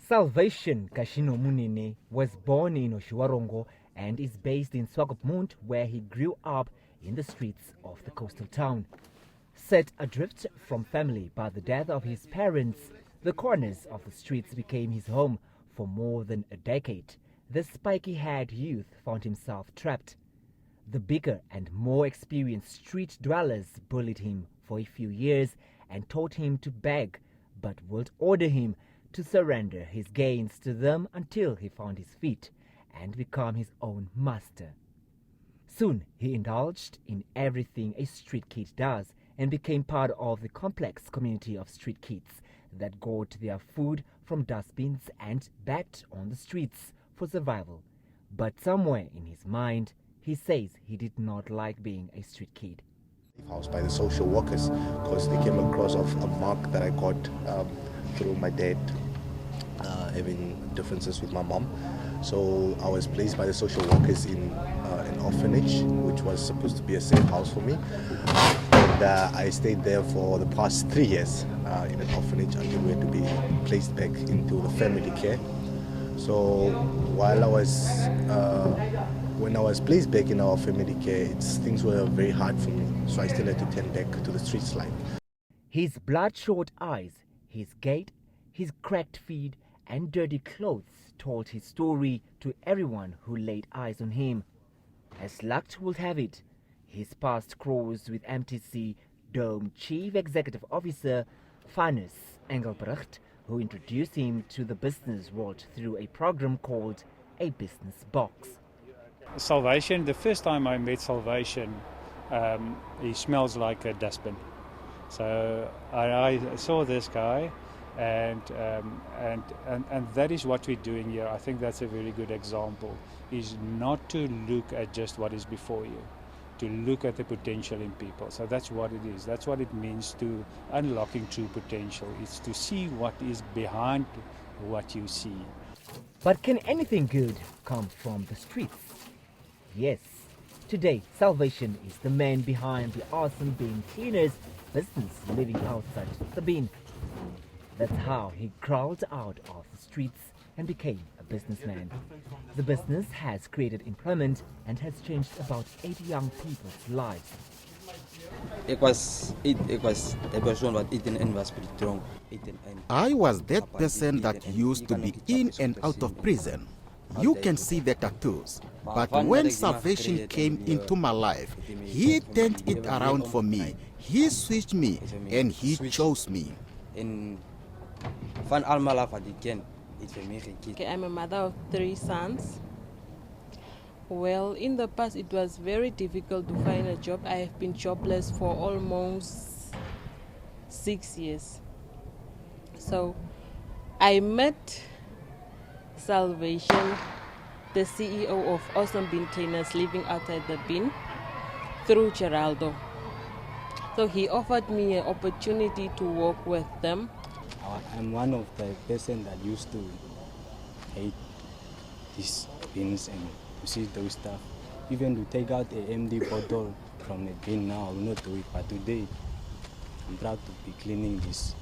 Salvation Kashinomunene was born in Oshuarongo and is based in Swakopmund, where he grew up in the streets of the coastal town. Set adrift from family by the death of his parents, the corners of the streets became his home for more than a decade. The spiky-haired youth found himself trapped. The bigger and more experienced street dwellers bullied him for a few years and taught him to beg, but would order him to surrender his gains to them until he found his feet and become his own master. Soon he indulged in everything a street kid does and became part of the complex community of street kids that got their food from dustbins and begged on the streets for survival. But somewhere in his mind, he says he did not like being a street kid. Housed by the social workers because they came across of a mark that I got through my dad having differences with my mom. So I was placed by the social workers in an orphanage, which was supposed to be a safe house for me. And I stayed there for the past 3 years in an orphanage until we had to be placed back into the family care. So while when I was placed back in our family care, things were very hard for me. So I still had to turn back to the streets life. His bloodshot eyes, his gait, his cracked feet, and dirty clothes told his story to everyone who laid eyes on him. As luck would have it, his past crossed with MTC Dome Chief Executive Officer Fanus Engelbrecht, who introduced him to the business world through a program called A Business Box. Salvation, the first time I met Salvation, he smells like a dustbin. So I saw this guy, and that is what we're doing here. I think that's a very good example, is not to look at just what is before you, to look at the potential in people. So that's what it is. That's what it means to unlocking true potential. It's to see what is behind what you see. But can anything good come from the streets? Yes. Today, Salvation is the man behind the awesome Bin Cleaners business living outside Sabine. That's how he crawled out of the streets and became a businessman. The business has created employment and has changed about 80 young people's lives. I was that person that used to be in and out of prison. You can see the tattoos. But when Salvation came into my life, he turned it around for me. He switched me and he chose me. Okay, I'm a mother of 3 sons. Well, in the past it was very difficult to find a job. I have been jobless for almost 6 years. So I met Salvation, the CEO of Awesome Bin Cleaners living outside the bin, through Geraldo. So he offered me an opportunity to work with them. I'm one of the person that used to hate these bins and to see those stuff. Even to take out a empty bottle from the bin now, I will not do it. But today, I'm proud to be cleaning this.